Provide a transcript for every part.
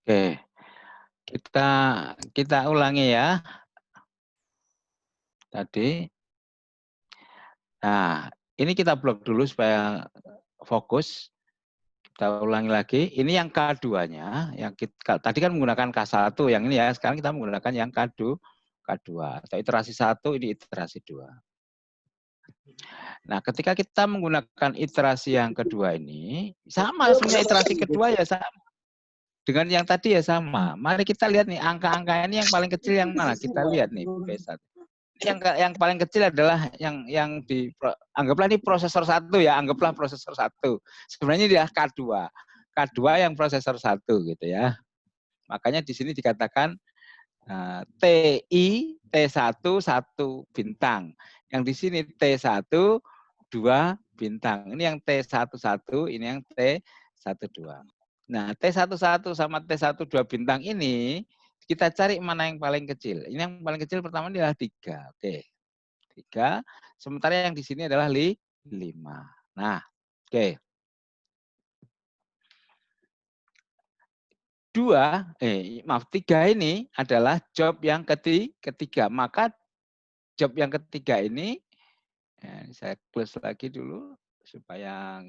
Oke, kita kita ulangi ya tadi. Nah, ini kita blok dulu supaya fokus. Kita ulangi lagi. Ini yang K2-nya, yang tadi kan menggunakan K1 yang ini ya. Sekarang kita menggunakan yang K2 atau iterasi 1, ini iterasi 2. Nah, ketika kita menggunakan iterasi yang kedua ini, sama sebenarnya iterasi kedua ya sama. Dengan yang tadi ya sama. Mari kita lihat nih angka-angka ini yang paling kecil yang mana? Kita lihat nih P1. Yang paling kecil adalah yang anggaplah ini prosesor 1 ya, anggaplah prosesor 1. Sebenarnya dia K2. K2 yang prosesor 1 gitu ya. Makanya di sini dikatakan TI T1 1 bintang. Yang di sini T1 2 bintang. Ini yang T11, ini yang T12. Nah, T11 sama T12 bintang ini kita cari mana yang paling kecil. Ini yang paling kecil pertama adalah 3. Oke. 3. Sementara yang di sini adalah 5. Nah, oke. 3 ini adalah job yang ketiga. Maka job yang ketiga ini, saya close lagi dulu supaya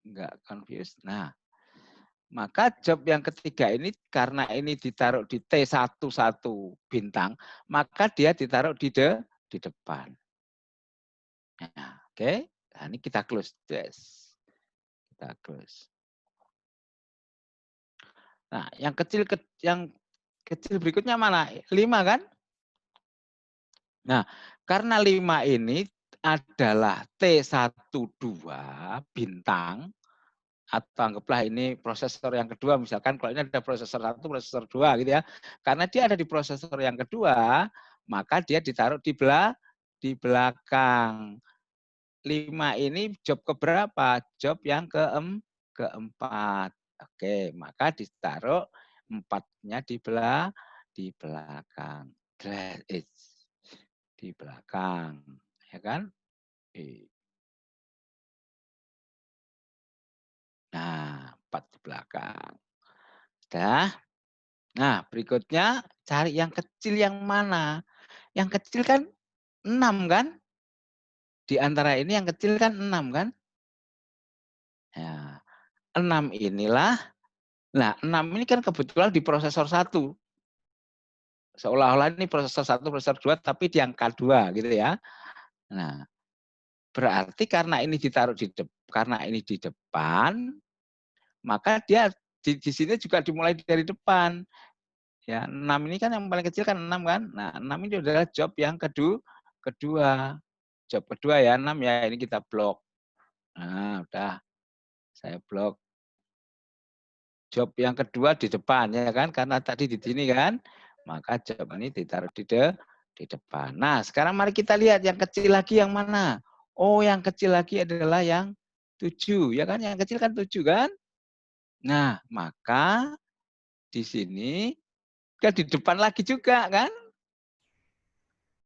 enggak confused. Nah, maka job yang ketiga ini karena ini ditaruh di T11 bintang, maka dia ditaruh di depan. Nah, oke. Nah, ini kita close. Yes. Kita close. Nah, yang kecil berikutnya mana? 5 kan? Nah, karena 5 ini adalah T12 bintang, atau anggaplah ini prosesor yang kedua, misalkan kalau ini ada prosesor 1, prosesor 2 gitu ya. Karena dia ada di prosesor yang kedua, maka dia ditaruh di belakang. 5 ini job keberapa? Job yang keempat. Oke, maka ditaruh 4-nya di belakang. Di belakang, ya kan? Nah, 4 di belakang. Dah. Nah, berikutnya cari yang kecil yang mana? Yang kecil kan 6 kan? Di antara ini yang kecil kan 6 kan? Ya, 6 inilah. Nah, 6 ini kan kebetulan di prosesor 1. Seolah-olah ini prosesor 1, prosesor 2, tapi di angka 2 gitu ya. Nah, berarti karena ini ditaruh karena ini di depan, maka dia di sini juga dimulai dari depan. Ya, 6 ini kan yang paling kecil kan 6 kan. Nah, 6 ini adalah job yang kedua. Job kedua ya, 6 ya. Ini kita blok. Nah, udah. Saya blok. Job yang kedua di depan ya kan, karena tadi di sini kan. Maka job ini ditaruh di depan. Nah, sekarang mari kita lihat yang kecil lagi yang mana. Oh, yang kecil lagi adalah yang 7, ya kan? Yang kecil kan 7 kan? Nah, maka di sini kan di depan lagi juga kan?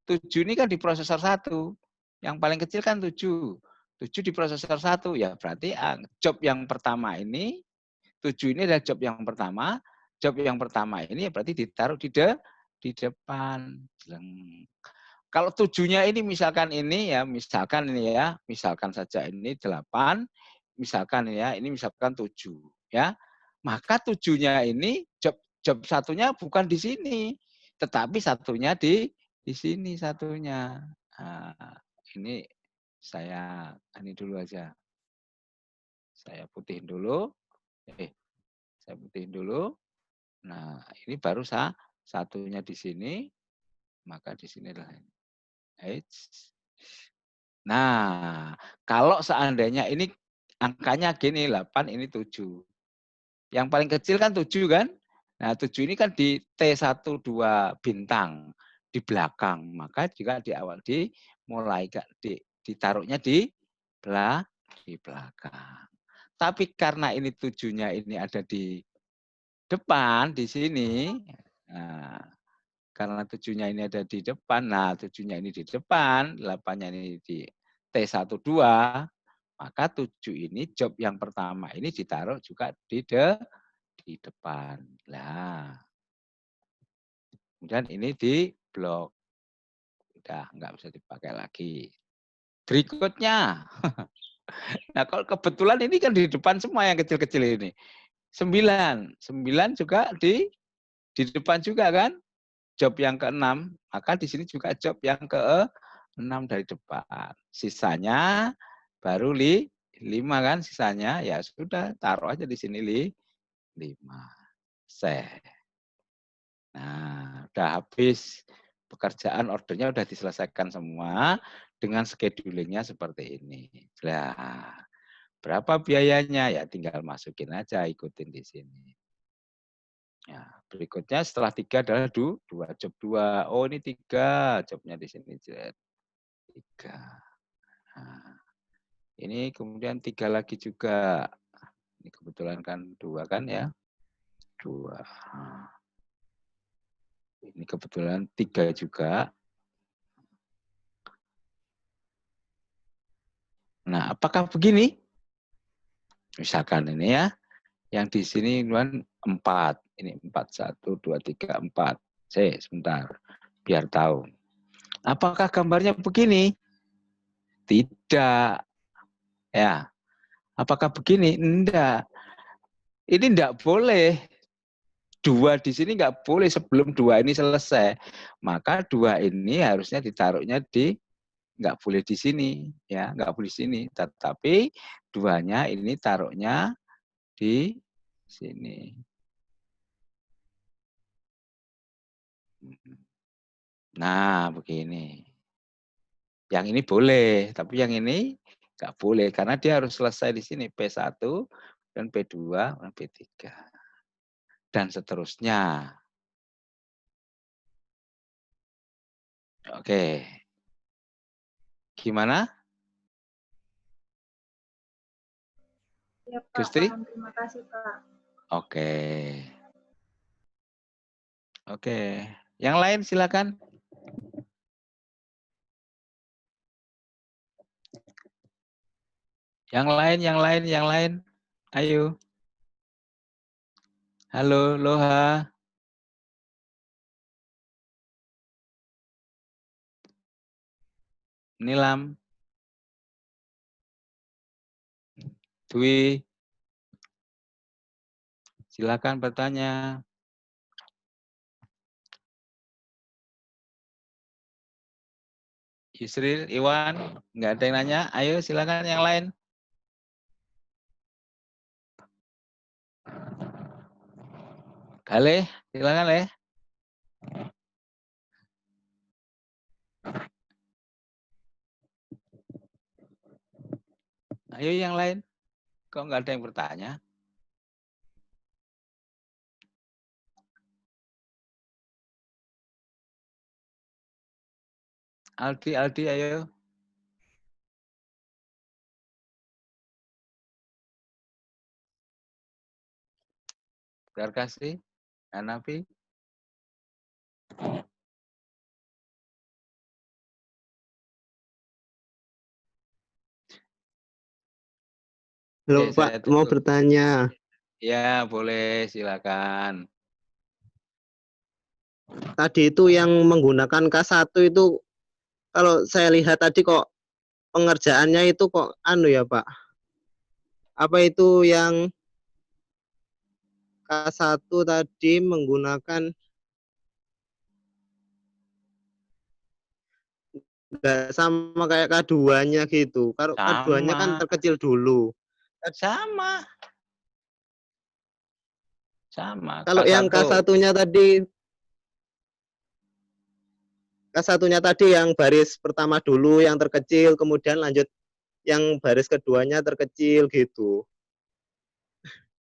7 ini kan di prosesor 1. Yang paling kecil kan 7. 7 di prosesor 1. Ya berarti job yang pertama ini, 7 ini adalah job yang pertama. Job yang pertama ini ya berarti ditaruh di depan. Kalau 7-nya ini misalkan ini ya, misalkan saja ini 8, misalkan ya, ini misalkan 7 ya. Maka 7-nya ini job satunya bukan di sini, tetapi satunya di sini satunya. Nah, ini saya ini dulu aja. Saya putihin dulu. Saya putihin dulu. Nah, ini baru satunya di sini, maka di sini adalah ini. Nah, kalau seandainya ini angkanya gini, 8 ini 7. Yang paling kecil kan 7 kan? Nah, 7 ini kan di T12 bintang di belakang. Maka juga di awal dimulai ditaruhnya di belakang. Tapi karena ini 7-nya ini ada di depan di sini. Nah, karena 7-nya ini ada di depan. Nah, 7-nya ini di depan, 8-nya ini di T12, maka 7 ini job yang pertama ini ditaruh juga di di depan. Nah, kemudian ini di blok. Udah nggak bisa dipakai lagi. Berikutnya, nah kalau kebetulan ini kan di depan semua yang kecil-kecil ini. 9 juga di depan juga kan. Job yang ke-6, maka di sini juga job yang ke-6 dari depan. Sisanya baru 5 kan sisanya, ya sudah taruh aja di sini 5. Set. Nah, udah habis pekerjaan ordernya udah diselesaikan semua dengan schedulingnya seperti ini. Nah, berapa biayanya? Ya tinggal masukin aja, ikutin di sini. Ya, berikutnya setelah 3 adalah 2 job 2. Oh, ini 3 jobnya di sini. 3. Nah, ini kemudian 3 lagi juga. Ini kebetulan kan 2 kan ya. 2. Nah, ini kebetulan 3 juga. Nah, apakah begini? Misalkan ini ya. Yang di sini kan 4. Ini 4, 1, 2, 3, 4. Sebentar. Biar tahu. Apakah gambarnya begini? Tidak. Ya. Apakah begini? Enggak. Ini enggak boleh. 2 di sini enggak boleh sebelum 2 ini selesai. Maka 2 ini harusnya ditaruhnya di enggak boleh di sini, ya, enggak boleh di sini. Tetapi 2-nya ini taruhnya di sini. Nah, begini. Yang ini boleh, tapi yang ini enggak boleh karena dia harus selesai di sini P1 dan P2 dan P3 dan seterusnya. Oke. Gimana? Ya, Pak. Gusti? Paham. Terima kasih, Pak. Oke. Oke. Yang lain silakan. Yang lain. Ayo. Halo, Loha. Nilam. Dwi. Silakan bertanya. Yusril, Iwan, nggak ada yang nanya. Ayo silakan yang lain. Galih, silakan Leh. Ayo yang lain. Kok nggak ada yang bertanya? Aldi, ayo. Garkasi, Hanafi. Halo Pak, mau bertanya. Ya, boleh, silakan. Tadi itu yang menggunakan K1 itu, kalau saya lihat tadi kok pengerjaannya itu kok ya Pak. Apa itu yang K1 tadi menggunakan nggak sama kayak K2-nya gitu. Kalau K2-nya kan Sama. terkecil dulu. Sama. Kalau yang K1-nya tadi yang baris pertama dulu yang terkecil, kemudian lanjut yang baris keduanya terkecil gitu.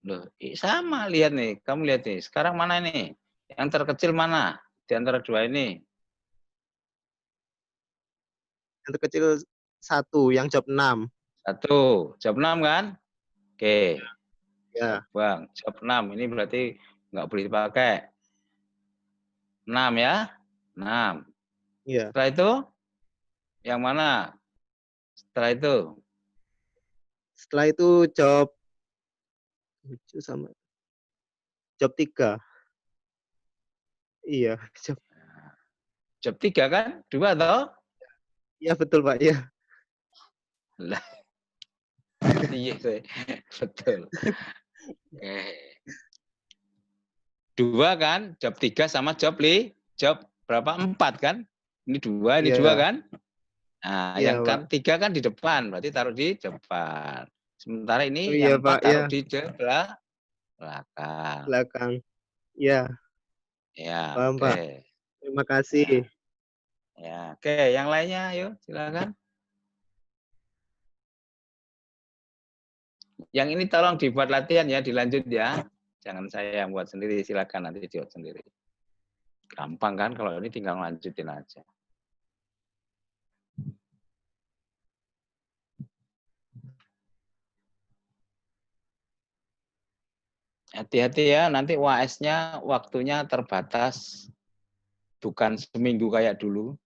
Loh, sama, lihat nih. Kamu lihat nih. Sekarang mana nih? Yang terkecil mana di antara dua ini? Yang terkecil 1, yang job 6. 1, job 6 kan? Oke. Ya. Bang, job 6 ini berarti nggak boleh dipakai. 6 ya? 6. Iya. Setelah itu yang mana? Setelah itu job 7 sama job 3. Iya, Job 3 kan? 2 toh? iya betul Pak, iya. Lah, iya saya. Betul. 2 kan? Job 3 sama job berapa? 4 kan? Ini 2, ini 2 Iya, kan? Nah, iya yang Pak. ketiga kan di depan, berarti taruh di depan. Sementara Oh ini iya yang 4 Pak, taruh ya, di belakang. belakang. Iya, Ya, paham Pak. oke. Terima Ya, kasih. ya, oke. Yang lainnya, yuk, silakan. Yang ini tolong dibuat latihan ya, dilanjut ya. Jangan saya yang buat sendiri, silakan nanti dibuat sendiri. Gampang kan kalau ini tinggal lanjutin aja. Hati-hati ya, nanti UAS-nya waktunya terbatas, bukan seminggu kayak dulu,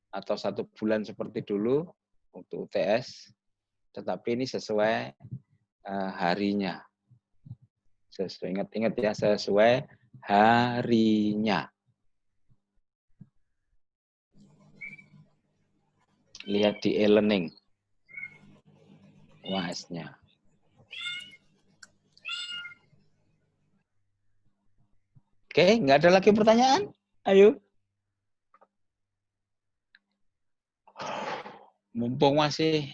atau 1 bulan seperti dulu untuk UTS, tetapi ini sesuai harinya. Sesuai, ingat-ingat ya, sesuai harinya. Lihat di e-learning UAS-nya. Oke, nggak ada lagi pertanyaan? Ayo. Mumpung masih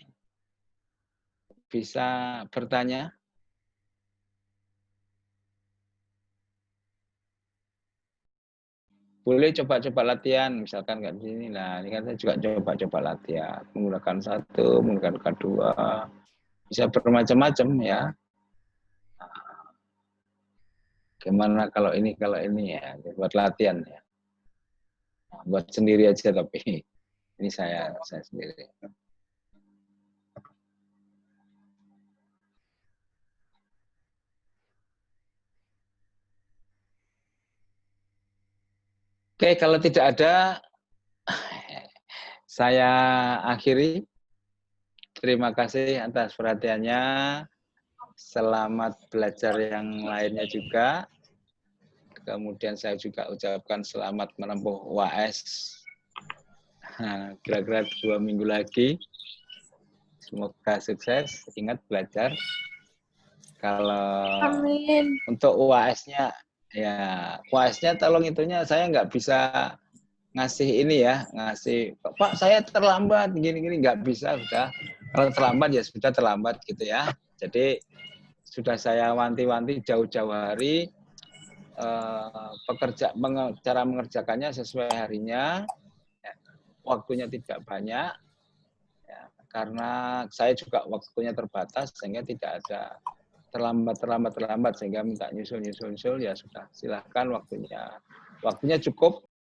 bisa bertanya. Boleh coba-coba latihan, misalkan nggak di sini. Nah, ini kan saya juga coba-coba latihan. Menggunakan 1, menggunakan 2. Bisa bermacam-macam ya. Gimana kalau ini ya, buat latihan ya. Buat sendiri aja tapi ini saya sendiri. Oke, kalau tidak ada, saya akhiri. Terima kasih atas perhatiannya. Selamat belajar yang lainnya juga. Kemudian saya juga ucapkan selamat menempuh UAS. Kira-kira 2 minggu lagi. Semoga sukses. Ingat belajar. Kalau Amin. untuk UAS-nya, ya UAS-nya tolong itunya saya nggak bisa ngasih ini ya, ngasih Pak saya terlambat gini-gini, nggak bisa sudah. Kalau terlambat ya sudah terlambat gitu ya. Jadi sudah saya wanti-wanti jauh-jauh hari, cara mengerjakannya sesuai harinya, ya, waktunya tidak banyak, ya, karena saya juga waktunya terbatas sehingga tidak ada terlambat sehingga minta nyusul ya sudah silahkan waktunya cukup.